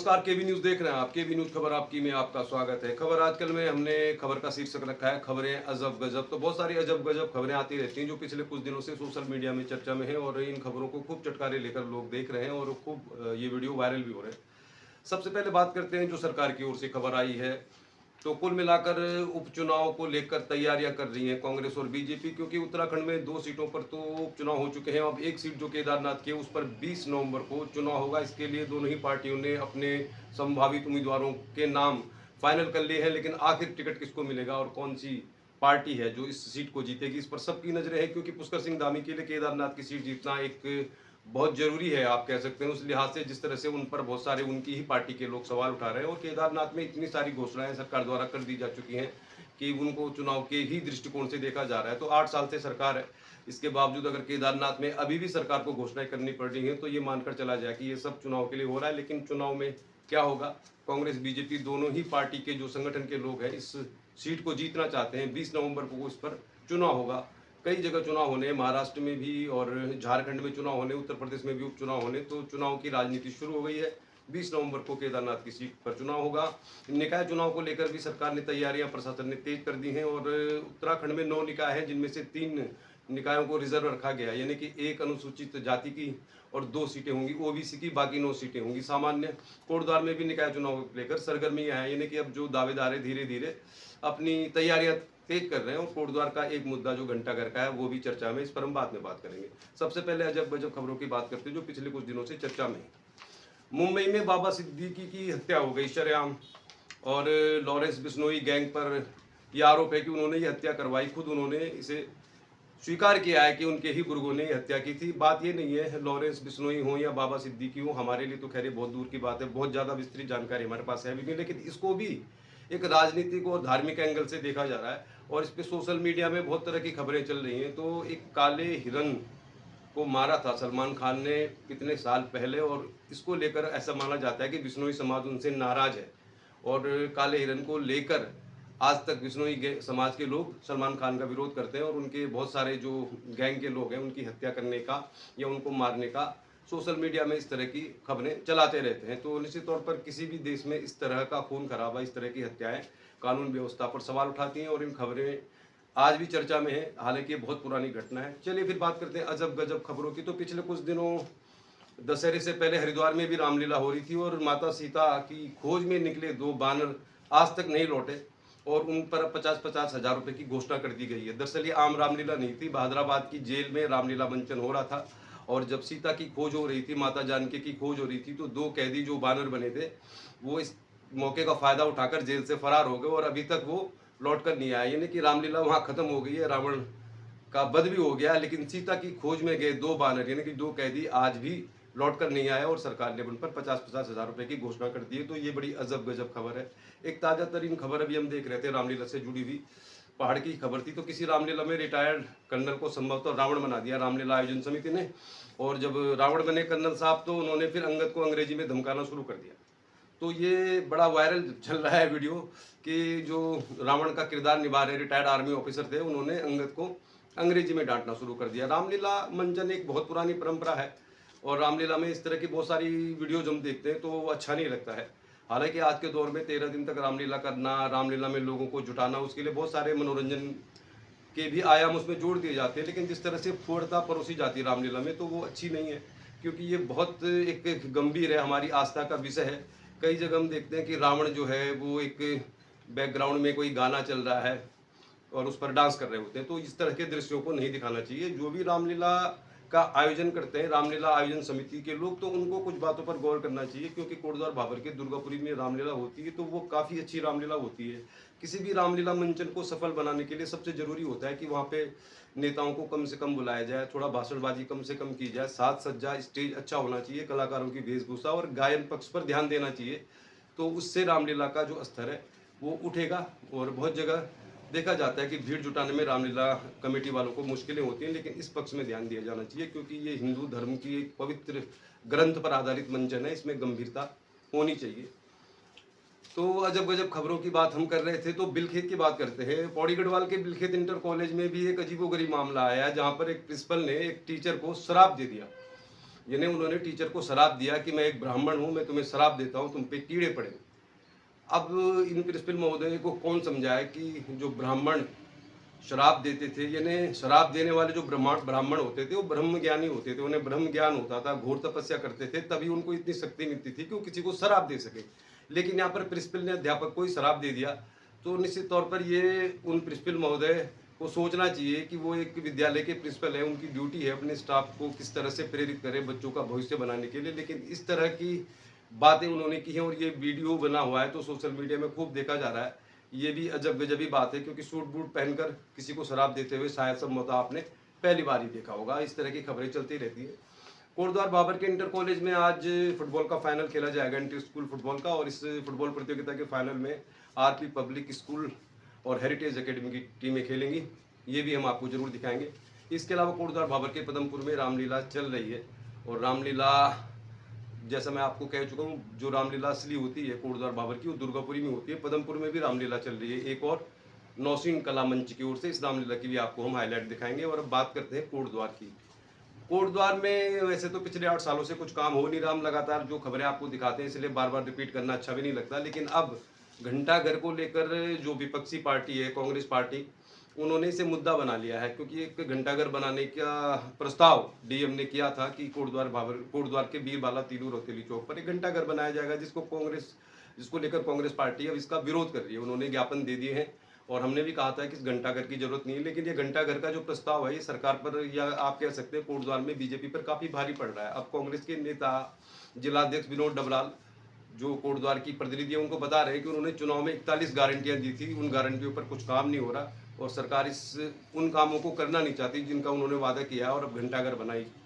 नमस्कार, केबी न्यूज देख रहे हैं आप। केबी न्यूज खबर आपकी में आपका स्वागत है। खबर आजकल में हमने खबर का शीर्षक रखा है खबरें अजब गजब। तो बहुत सारी अजब गजब खबरें आती रहती हैं जो पिछले कुछ दिनों से सोशल मीडिया में चर्चा में है और इन खबरों को खूब चटकारे लेकर लोग देख रहे हैं और खूब ये वीडियो वायरल भी हो रहे हैं। सबसे पहले बात करते हैं जो सरकार की ओर से खबर आई है। तो कुल मिलाकर उपचुनाव को लेकर तैयारियां कर रही हैं कांग्रेस और बीजेपी, क्योंकि उत्तराखंड में 2 सीटों पर तो उपचुनाव हो चुके हैं। अब एक सीट जो केदारनाथ की है उस पर 20 नवंबर को चुनाव होगा। इसके लिए दोनों ही पार्टियों ने अपने संभावित उम्मीदवारों के नाम फाइनल कर लिए हैं, लेकिन आखिर टिकट किसको मिलेगा और कौन सी पार्टी है जो इस सीट को जीतेगी, इस पर सबकी नजरें हैं। क्योंकि पुष्कर सिंह धामी के लिए केदारनाथ की सीट जीतना एक बहुत जरूरी है, आप कह सकते हैं। उस लिहाज से जिस तरह से उन पर बहुत सारे उनकी ही पार्टी के लोग सवाल उठा रहे हैं और केदारनाथ में इतनी सारी घोषणाएं सरकार द्वारा कर दी जा चुकी हैं कि उनको चुनाव के ही दृष्टिकोण से देखा जा रहा है। तो 8 साल से सरकार है, इसके बावजूद अगर केदारनाथ में अभी भी सरकार को घोषणाएं करनी पड़ रही हैं तो ये मानकर चला जाए कि ये सब चुनाव के लिए हो रहा है। लेकिन चुनाव में क्या होगा, कांग्रेस बीजेपी दोनों ही पार्टी के जो संगठन के लोग हैं इस सीट को जीतना चाहते हैं। 20 नवंबर को इस पर चुनाव होगा। कई जगह चुनाव होने, महाराष्ट्र में भी और झारखंड में चुनाव होने, उत्तर प्रदेश में भी उपचुनाव होने, तो चुनाव की राजनीति शुरू हो गई है। 20 नवंबर को केदारनाथ की सीट पर चुनाव होगा। निकाय चुनाव को लेकर भी सरकार ने तैयारियां, प्रशासन ने तेज कर दी हैं और उत्तराखंड में 9 निकाय हैं जिनमें से 3 निकायों को रिजर्व रखा गया, यानी कि एक अनुसूचित जाति की और 2 सीटें होंगी ओबीसी की, बाकी 9 सीटें होंगी सामान्य। कोटद्वार में भी निकाय चुनाव को लेकर सरगर्मियां हैं, यानी कि अब जो दावेदार है धीरे धीरे अपनी तैयारियां तेज कर रहे हैं। और कोटद्वार का एक मुद्दा जो घंटाघर का है वो भी चर्चा में, इस पर हम बाद में बात करेंगे। सबसे पहले अजब गजब खबरों की बात करते हैं जो पिछले कुछ दिनों से चर्चा में है। मुंबई में बाबा सिद्दीकी की हत्या हो गई शरेआम, और लॉरेंस बिश्नोई गैंग पर यह आरोप है कि उन्होंने ये हत्या करवाई। खुद उन्होंने इसे स्वीकार किया है कि उनके ही बुजुर्गों ने हत्या की थी। बात ये नहीं है लॉरेंस बिश्नोई हो या बाबा सिद्दीकी हो, हमारे लिए तो खैर बहुत दूर की बात है, बहुत ज़्यादा विस्तृत जानकारी हमारे पास है भी नहीं। लेकिन इसको भी एक राजनीतिक और धार्मिक एंगल से देखा जा रहा है और इस पर सोशल मीडिया में बहुत तरह की खबरें चल रही हैं। तो एक काले हिरन को मारा था सलमान खान ने कितने साल पहले, और इसको लेकर ऐसा माना जाता है कि बिश्नोई समाज उनसे नाराज है और काले हिरन को लेकर आज तक बिश्नोई समाज के लोग सलमान खान का विरोध करते हैं और उनके बहुत सारे जो गैंग के लोग हैं उनकी हत्या करने का या उनको मारने का सोशल मीडिया में इस तरह की खबरें चलाते रहते हैं। तो निश्चित तौर पर किसी भी देश में इस तरह का खून खराबा, इस तरह की हत्याएं कानून व्यवस्था पर सवाल उठाती हैं और इन खबरें आज भी चर्चा में है। हालांकि ये बहुत पुरानी घटना है। चलिए फिर बात करते हैं अजब गजब खबरों की। तो पिछले कुछ दिनों दशहरे से पहले हरिद्वार में भी रामलीला हो रही थी और माता सीता की खोज में निकले 2 बानर आज तक नहीं लौटे और उन पर 50-50 हजार रुपए की घोषणा कर दी गई है। दरअसल ये आम रामलीला नहीं थी, बहादुराबाद की जेल में रामलीला मंचन हो रहा था और जब सीता की खोज हो रही थी, माता जानकी की खोज हो रही थी, तो 2 कैदी जो बानर बने थे वो इस मौके का फायदा उठाकर जेल से फरार हो गए और अभी तक वो लौट कर नहीं आया। यानी कि रामलीला वहाँ खत्म हो गई है, रावण का वध भी हो गया, लेकिन सीता की खोज में गए 2 बानर यानी कि 2 कैदी आज भी लौट कर नहीं आया और सरकार ने उन पर 50-50 हजार रुपए की घोषणा कर दी है। तो ये बड़ी अजब गजब खबर है। एक ताजा तरीन खबर अभी हम देख रहे थे, रामलीला से जुड़ी हुई पहाड़ की खबर थी। तो किसी रामलीला में रिटायर्ड कर्नल को संभवतः रावण बना दिया रामलीला आयोजन समिति ने, और जब रावण बने कर्नल साहब तो उन्होंने फिर अंगद को अंग्रेजी में धमकाना शुरू कर दिया। तो ये बड़ा वायरल चल रहा है वीडियो कि जो रावण का किरदार निभा रहे रिटायर्ड आर्मी ऑफिसर थे उन्होंने अंगद को अंग्रेजी में डांटना शुरू कर दिया। रामलीला मंचन एक बहुत पुरानी परंपरा है और रामलीला में इस तरह की बहुत सारी वीडियोज हम देखते हैं तो वो अच्छा नहीं लगता है। हालांकि आज के दौर में 13 दिन तक रामलीला करना, रामलीला में लोगों को जुटाना, उसके लिए बहुत सारे मनोरंजन के भी आयाम उसमें जोड़ दिए जाते हैं। लेकिन जिस तरह से फूहड़ता परोसी जाती है रामलीला में तो वो अच्छी नहीं है, क्योंकि ये बहुत एक गंभीर है, हमारी आस्था का विषय है। कई जगह हम देखते हैं कि रावण जो है वो एक बैकग्राउंड में कोई गाना चल रहा है और उस पर डांस कर रहे होते हैं। तो इस तरह के दृश्यों को नहीं दिखाना चाहिए। जो भी रामलीला का आयोजन करते हैं, रामलीला आयोजन समिति के लोग, तो उनको कुछ बातों पर गौर करना चाहिए। क्योंकि कोटद्वार भाबर के दुर्गापुरी में रामलीला होती है तो वो काफ़ी अच्छी रामलीला होती है। किसी भी रामलीला मंचन को सफल बनाने के लिए सबसे जरूरी होता है कि वहाँ पे नेताओं को कम से कम बुलाया जाए, थोड़ा भाषणबाजी कम से कम की जाए, साज सज्जा स्टेज अच्छा होना चाहिए, कलाकारों की वेशभूषा और गायन पक्ष पर ध्यान देना चाहिए। तो उससे रामलीला का जो स्तर है वो उठेगा। और बहुत जगह देखा जाता है कि भीड़ जुटाने में रामलीला कमेटी वालों को मुश्किलें होती हैं, लेकिन इस पक्ष में ध्यान दिया जाना चाहिए क्योंकि ये हिंदू धर्म की एक पवित्र ग्रंथ पर आधारित मंचन है, इसमें गंभीरता होनी चाहिए। तो अजब गजब खबरों की बात हम कर रहे थे तो बिलखेत की बात करते हैं। पौड़ी गढ़वाल के बिलखेत इंटर कॉलेज में भी एक अजीबोगरीब मामला आया है, जहां पर एक प्रिंसिपल ने एक टीचर को शराब दे दिया। यानी उन्होंने टीचर को शराब दिया कि मैं एक ब्राह्मण हूँ, मैं तुम्हें शराब देता हूँ, तुम पे कीड़े पड़े। अब इन प्रिंसिपल महोदय को कौन समझाए कि जो ब्राह्मण शराब देते थे, यानी शराब देने वाले जो ब्राह्मण होते थे वो ब्रह्म ज्ञानी होते थे, उन्हें ब्रह्म ज्ञान होता था, घोर तपस्या करते थे, तभी उनको इतनी शक्ति मिलती थी कि वो किसी को शराब दे सके। लेकिन यहाँ पर प्रिंसिपल ने अध्यापक को ही शराब दे दिया, तो निश्चित तौर पर ये उन प्रिंसिपल महोदय को सोचना चाहिए कि वो एक विद्यालय के प्रिंसिपल है, उनकी ड्यूटी है अपने स्टाफ को किस तरह से प्रेरित करें बच्चों का भविष्य बनाने के लिए। लेकिन इस तरह की बातें उन्होंने की हैं और ये वीडियो बना हुआ है तो सोशल मीडिया में खूब देखा जा रहा है। ये भी अजब गजबी बात है, क्योंकि सूट बूट पहनकर किसी को शराब देते हुए शायद संभवतः आपने पहली बार ही देखा होगा। इस तरह की खबरें चलती रहती है। कोटद्वार बाबर के इंटर कॉलेज में आज फुटबॉल का फाइनल खेला जाएगा, इंटर स्कूल फुटबॉल का, और इस फुटबॉल प्रतियोगिता के फाइनल में आरपी पब्लिक स्कूल और हेरिटेज एकेडमी की टीमें खेलेंगी। ये भी हम आपको जरूर दिखाएंगे। इसके अलावा कोटद्वार बाबर के पदमपुर में रामलीला चल रही है, और रामलीला जैसा मैं आपको कह चुका हूँ, जो रामलीला असली होती है कोटद्वार बाबर की वो दुर्गापुरी में होती है। पदमपुर में भी रामलीला चल रही है एक और नौसीन कला मंच की ओर से। इस रामलीला की भी आपको हम हाईलाइट दिखाएंगे। और अब बात करते हैं कोटद्वार की। कोटद्वार में वैसे तो पिछले 8 सालों से कुछ काम हो नहीं रहा, हम लगातार जो खबरें आपको दिखाते हैं, इसलिए बार बार रिपीट करना अच्छा भी नहीं लगता। लेकिन अब घंटाघर को लेकर जो विपक्षी पार्टी है कांग्रेस पार्टी, उन्होंने इसे मुद्दा बना लिया है, क्योंकि एक घंटाघर बनाने का प्रस्ताव डीएम ने किया था कि कोटद्वार के बीरबाला तीलू रौतेली चौक पर एक घंटाघर बनाया जाएगा, जिसको लेकर कांग्रेस पार्टी अब इसका विरोध कर रही है। उन्होंने ज्ञापन दे दिए हैं और हमने भी कहा था कि इस घंटाघर की जरूरत नहीं है। लेकिन ये घंटाघर का जो प्रस्ताव है ये सरकार पर, या आप कह सकते हैं कोटद्वार में बीजेपी पर काफी भारी पड़ रहा है। अब कांग्रेस के नेता जिलाध्यक्ष विनोद डबराल जो कोटद्वार की प्रतिनिधि है उनको बता रहे हैं कि उन्होंने चुनाव में 41 गारंटियां दी थी, उन गारंटियों पर कुछ काम नहीं हो रहा और सरकार उन कामों को करना नहीं चाहती जिनका उन्होंने वादा किया है, और अब घंटाघर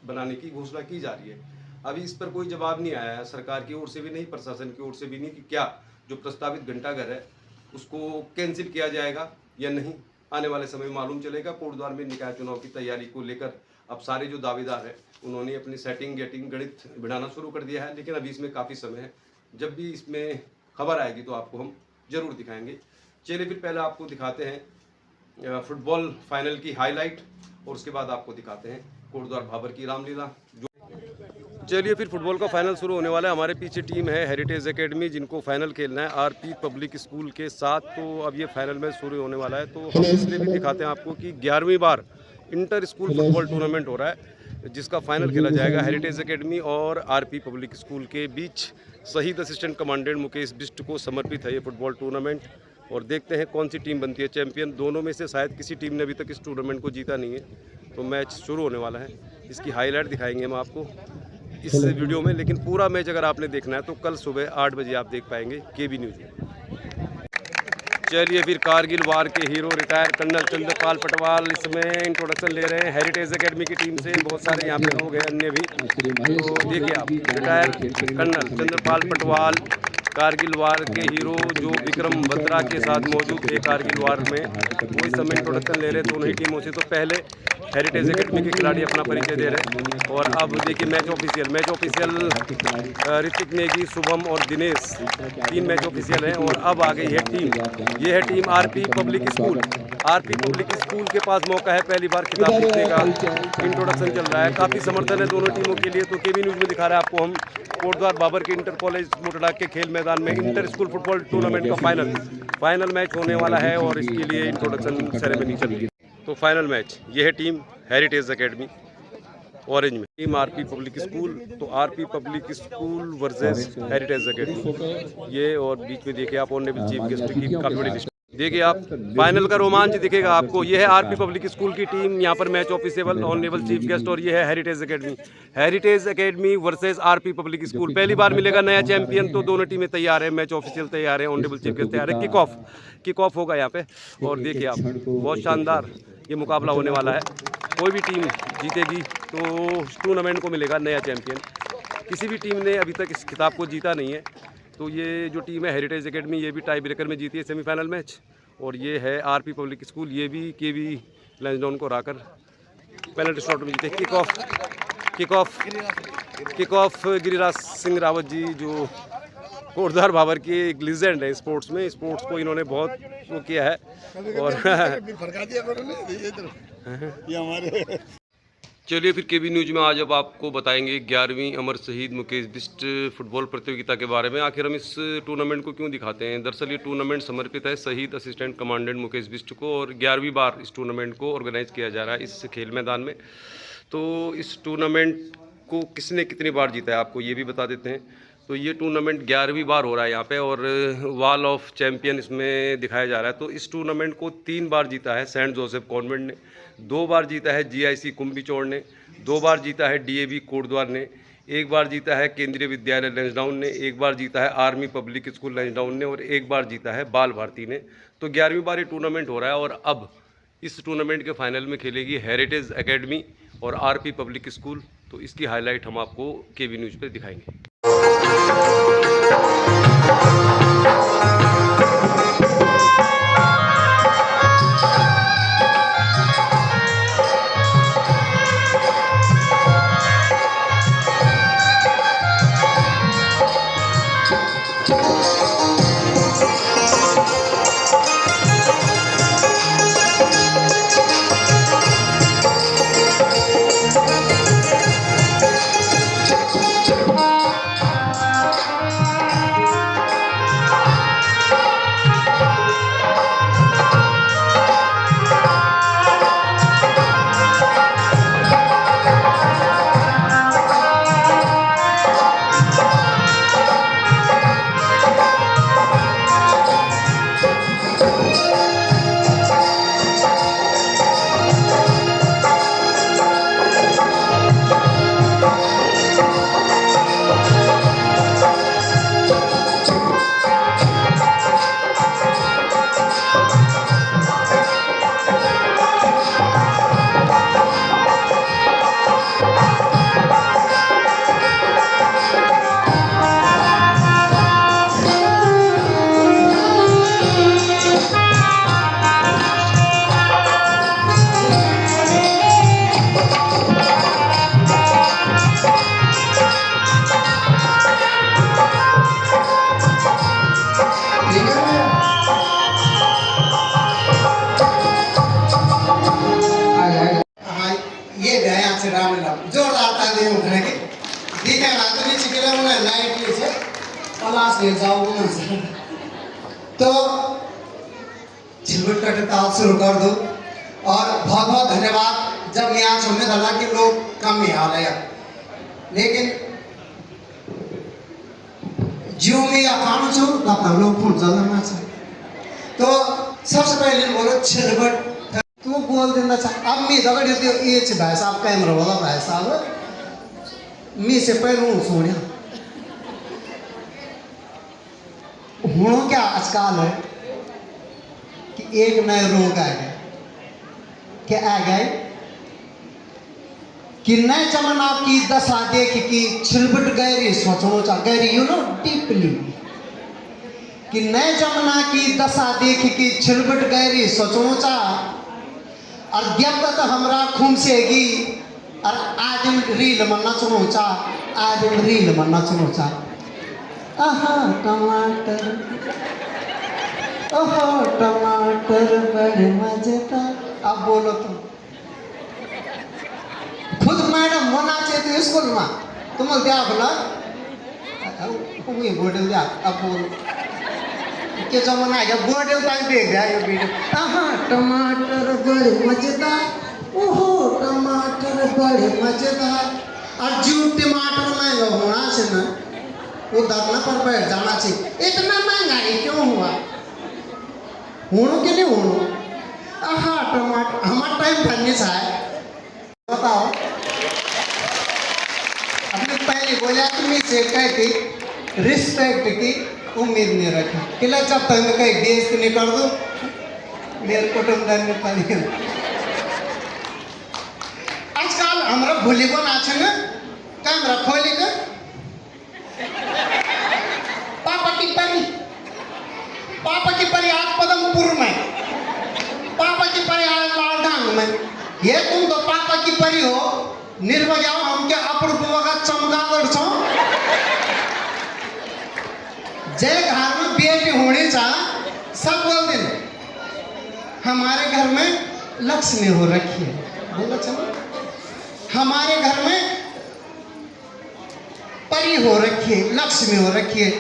बनाने की घोषणा की जा रही है। अभी इस पर कोई जवाब नहीं आया है, सरकार की ओर से भी नहीं, प्रशासन की ओर से भी नहीं, कि क्या जो प्रस्तावित घंटाघर है उसको कैंसिल किया जाएगा या नहीं। आने वाले समय में मालूम चलेगा। कोटद्वार में निकाय चुनाव की तैयारी को लेकर अब सारे जो दावेदार हैं उन्होंने अपनी सेटिंग गणित बढ़ाना शुरू कर दिया है, लेकिन अभी इसमें काफ़ी समय है। जब भी इसमें खबर आएगी तो आपको हम जरूर दिखाएंगे। चलिए फिर पहले आपको दिखाते हैं फुटबॉल फाइनल की हाईलाइट, और उसके बाद आपको दिखाते हैं कोटद्वार बाबर की रामलीला। चलिए फिर फुटबॉल का फाइनल शुरू होने वाला है। हमारे पीछे टीम है हेरिटेज एकेडमी, जिनको फाइनल खेलना है आरपी पब्लिक स्कूल के साथ। तो अब ये फाइनल मैच शुरू होने वाला है, तो हम इसलिए भी दिखाते हैं आपको कि 11वीं बार इंटर स्कूल फुटबॉल टूर्नामेंट हो रहा है, जिसका फाइनल खेला जाएगा हेरिटेज एकेडमी और आरपी पब्लिक स्कूल के बीच। शहीद असिस्टेंट कमांडेंट मुकेश बिष्ट को समर्पित है ये फुटबॉल टूर्नामेंट, और देखते हैं कौन सी टीम बनती है चैंपियन। दोनों में से शायद किसी टीम ने अभी तक इस टूर्नामेंट को जीता नहीं है। तो मैच शुरू होने वाला है, इसकी हाईलाइट दिखाएंगे हम आपको इस वीडियो में। लेकिन पूरा मैच अगर आपने देखना है तो कल सुबह 8 बजे आप देख पाएंगे केबी न्यूज़ में। चलिए फिर कारगिल वार के hero retire colonel Chandrapal Patwal इसमें इंट्रोडक्शन ले रहे हैं हेरिटेज एकेडमी की टीम से। बहुत सारे यहाँ पे लोग हैं अन्य भी, तो देखिए आप retire colonel Chandrapal Patwal Kargil war के हीरो जो विक्रम बत्रा के साथ मौजूद थे कारगिल वार में, वो इस समय इंट्रोडक्शन ले रहे हैं दोनों ही टीमों से। तो पहले हेरिटेज एकेडमी के खिलाड़ी अपना परिचय दे रहे हैं, और अब देखिए मैच ऑफिशियल ऋतिक नेगी, शुभम और दिनेश, 3 मैच ऑफिशियल हैं। और अब आ गई है टीम, ये है team RP public school. RP public school के पास मौका है पहली बार खिताब जीतने का। इंट्रोडक्शन चल रहा है, काफ़ी समर्थन है दोनों टीमों के लिए। तो केबी न्यूज़ में दिखा रहा है आपको हम कोटद्वार बाबर के इंटर कॉलेज मोटड़ा के खेल मैदान में इंटर स्कूल फुटबॉल टूर्नामेंट का फाइनल मैच होने वाला है, और इसके लिए इंट्रोडक्शन सेरेमनी चल रही है। तो फाइनल मैच ये है टीम हेरिटेज एकेडमी ऑरेंज में, टीम आरपी पब्लिक स्कूल। तो RP public school versus heritage academy ये, और बीच में देखिए आप ऑनरेबल चीफ गेस्ट की काफ़ी बड़ी लिस्ट देखिए आप। फाइनल का रोमांच दिखेगा आपको। ये है आरपी पब्लिक स्कूल की टीम, यहाँ पर match official, honourable chief guest, और ये है heritage academy versus RP public school. पहली बार मिलेगा नया चैंपियन, तो दोनों टीमें तैयार है, मैच ऑफिशियल तैयार है, ऑनरेबल चीफ गेस्ट तैयार है। किक ऑफ होगा यहाँ पे, और देखिए आप बहुत शानदार ये मुकाबला होने वाला है। कोई भी टीम जीतेगी तो टूर्नामेंट को मिलेगा नया चैंपियन। किसी भी टीम ने अभी तक इस खिताब को जीता नहीं है। तो ये जो टीम है हेरिटेज एकेडमी, ये भी टाई ब्रेकर में जीती है सेमीफाइनल मैच, और ये है आरपी पब्लिक स्कूल, ये भी केबी लैंसडाउन को हराकर पेनल्टी शॉट में जीते। किक ऑफ गिरिराज सिंह रावत जी, जो कोटद्वार बाबर की एक लीजेंड है स्पोर्ट्स में। स्पोर्ट्स को इन्होंने बहुत वो किया है, और चलिए फिर केबी न्यूज में आज अब आपको बताएंगे 11वीं अमर शहीद मुकेश बिष्ट फुटबॉल प्रतियोगिता के बारे में। आखिर हम इस टूर्नामेंट को क्यों दिखाते हैं? दरअसल ये टूर्नामेंट समर्पित है शहीद असिस्टेंट कमांडेंट मुकेश बिष्ट को, और 11वीं बार इस टूर्नामेंट को ऑर्गेनाइज किया जा रहा है इस खेल मैदान में। तो इस टूर्नामेंट को किसने कितनी बार जीता है आपको ये भी बता देते हैं। तो ये टूर्नामेंट 11वीं बार हो रहा है यहाँ पे, और वॉल ऑफ चैंपियन इसमें दिखाया जा रहा है। तो इस टूर्नामेंट को 3 बार जीता है सेंट जोसेफ कॉन्वेंट ने, 2 बार जीता है GIC कुंभीचौड़ ने, 2 बार जीता है DAV कोटद्वार ने, 1 बार जीता है केंद्रीय विद्यालय लंसडाउन ने, 1 बार जीता है आर्मी पब्लिक स्कूल लंसडाउन ने, और 1 बार जीता है बाल भारती ने। तो 11वीं बार ये टूर्नामेंट हो रहा है, और अब इस टूर्नामेंट के फाइनल में खेलेगी हेरिटेज एकेडमी और RP पब्लिक स्कूल। तो इसकी हाईलाइट हम आपको केबी न्यूज़ पर दिखाएंगे। जोरदार ताली उठने के दिखे ना तो नीचे के लोग ना लाइट नीचे पलाश ले जाओ ना तो छिलवट करके ताल शुरू कर दो। और बहुत बहुत धन्यवाद। जब मैं यहाँ सुनने लगा कि लोग कम ही आ रहे हैं, लेकिन जियो में आसान छो तब लोग फोन चलाना चाहिए। तो सबसे पहले बोलो छिलवट तू बोल देना चाह। अब मैं दगड़ ये भाई साहब कैमरा वाला भाई साहब मैं से पहले हूँ सोनिया हूँ क्या आजकल है कि एक नए रोग आ गए। क्या आ गए कि नए जमाना की दशा देख कि छिलबट गहरी सोचो चा गहरी यू नो डीपली कि नए जमाना की दशा देख कि छिलबट गहरी सोचो चा और जब तक हमरा खून सेगी और आज रील मन्ना सुनो चा आज रील मन्ना सुनो चा। आहा टमाटर ओहो टमाटर बड़े मजेदार। अब बोलो तुम खुद मैडम होना चाहिए तो स्कूल में तुम दिया बोला बोर्डल दिया। अब बोलो के जमाना है बोर्डल तक देख दिया ये वीडियो। आहा टमाटर बड़े मजेदार ओहो टमाटर बड़े मजेदार। और जो टमाटर महंगा होना से ना वो धरना पर बैठ जाना चाहिए। इतना महंगाई क्यों हुआ होनो के नहीं होनो। आहा टमाटर हमारा टाइम भरने से है बताओ। अपने पहले बोला तुम्हें से कहती रिस्पेक्ट की उम्मीद नहीं रखी किला जब तक मैं कहीं बेइज्जती नहीं कर दूं मेरे कुटुंबदार में पानी। आजकल हमारा भूली को नाचे ना कैमरा खोली कर पापा की परी आज पदमपुर में पापा की परी आज लालडांग में। ये तुम तो पापा की परी हो निर्वजाओ हम क्या अपूर्व वक्त चमगादड़ छो। जय घर में बेटी होने चा सब बोल दिन हमारे घर में लक्ष्मी हो रखी है बोला चलो हमारे घर में परी हो रखी है, लक्ष्मी हो रखी है।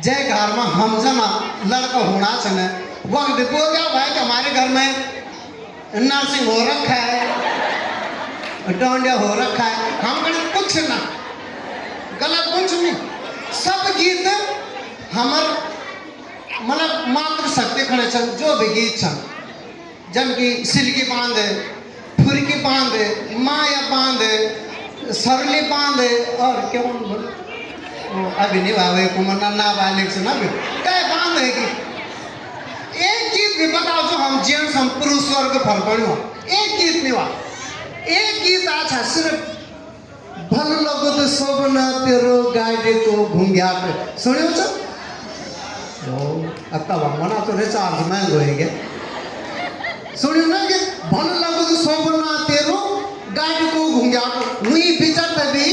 जय घर में हम जना लड़का होना चाहिए। वक्त बोल गया भाई कि हमारे घर में नर्सिंग हो रखा है, डोंडिया हो रखा है। हम कहीं कुछ ना गलत कुछ नहीं। सब गीत हमार मतलब मातृशक्ति खड़े छन, जो भी गीत छन, जन की सिल्की बांधे, फुरकी बांधे, माया बांधे, सरली बांधे और क्यों बोले अभी नहीं भावे कुमार ना वाले से ना भी क्या बांधे की एक गीत भी बताओ जो हम जेंट्स हम पुरुष वर्ग फल पड़ो। एक गीत नहीं हुआ, एक गीत अच्छा सिर्फ भल लगो तो शोभना तेरो गाड़ी को घूंग्या पे सुनियो छ अब तब मना तो रिचार्ज महंगो है क्या सुनियो ना कि भल लगो तो शोभना तेरो गाड़ी को घूंग्या मुई बिचार तभी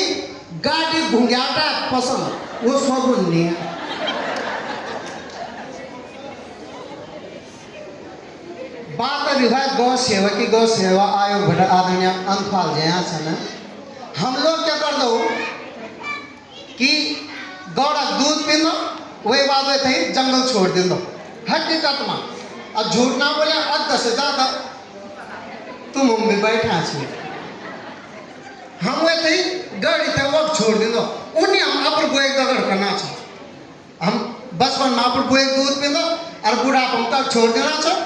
गाड़ी घूंग्याटा पसंद वो शोभन नहीं है। बात अभी है गौ सेवा की। गौ सेवा आयोग घटा आदरणीय अंतपाल जया छन। हम लोग क्या कर दो कि गौड़ा दूध पी दो वही बात है थे जंगल छोड़ दे दो हकीकत में। अब झूठ ना बोले अद्ध से ज्यादा तुम हम भी बैठा छी हम वे थे गाड़ी थे वो छोड़ दे दो उन्हीं हम अपन को एक दगड़ करना चाहिए। हम बचपन में अपन को एक दूध पी दो और बुढ़ापा में तक छोड़ देना चाहिए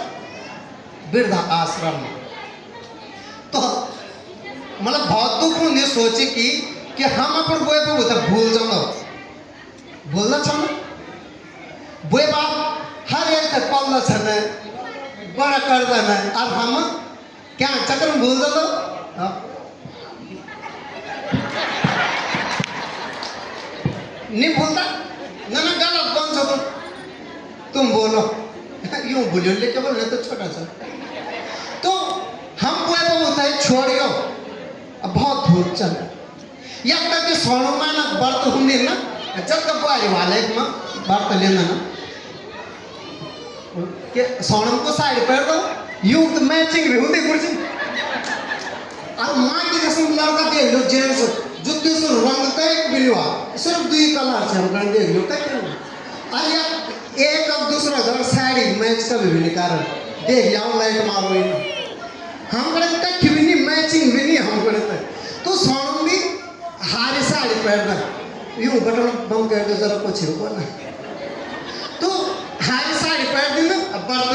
वृद्धा आश्रम में। तो मतलब बहुत दुख होने सोचे कि हम अपन बोए पे उधर भूल जाओ भूलना चाहिए बोए बात हर एक तक पल्ला छने बड़ा कर देना अब हम क्या चक्कर में भूल जाओ नहीं भूलता ना ना गलत कौन सा तुम बोलो यूं बोलियो लेके बोल तो छोटा सा तो हम बोए तो होता है छोड़ियो अब बहुत धूप चल या तक कि सोनो में ना बर्त होने ना जब तक बुआरी वाले में बर्त लेना ना कि सोनम को साइड पर दो यूं तो मैचिंग भी होती कुछ अब माँ की कसम लड़का देख लो जेंट्स जुत्ते से रंग का एक बिलवा सिर्फ दो ही कलर से हम रंग देख लो क्या अरे एक अब दूसरा घर साड़ी मैच का भी निकाल देख जाओ लाइट मारो इन हम करे कच्छ भी नहीं मैचिंग भी नहीं हम करे तो सोनम भी हारे साड़ी पहनना यूं बटन बम कर दो जरा कुछ रुको ना तो हारे साड़ी पहन दी ना बर्त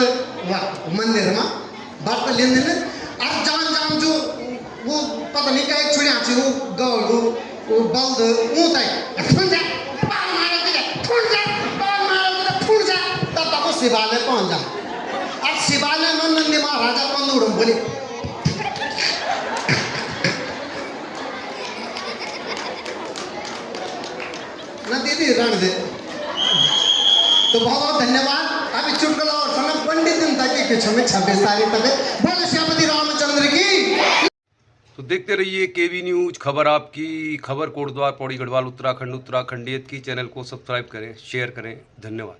मंदिर में बर्त ले देने और जान जान जो वो पता नहीं क्या एक छुड़िया थी वो गौ वो बल्द ऊँट है फुल जा बाल मारे तुझे फुल जा बाल मारे तुझे फुल जा तब तक वो शिवालय पहुँच जा अब शिवालय में नंदी महाराजा पंदूड़ बोली न दीदी रण दे तो बहुत बहुत धन्यवाद। अभी चुटकुला और सनम पंडित दिन तक के 26 तारीख तक बोले श्रीपति रामचंद्र की। तो देखते रहिए केवी न्यूज खबर आपकी। खबर कोटद्वार पौड़ी गढ़वाल उत्तराखंड उत्तराखंडियत की। चैनल को सब्सक्राइब करें, शेयर करें। धन्यवाद।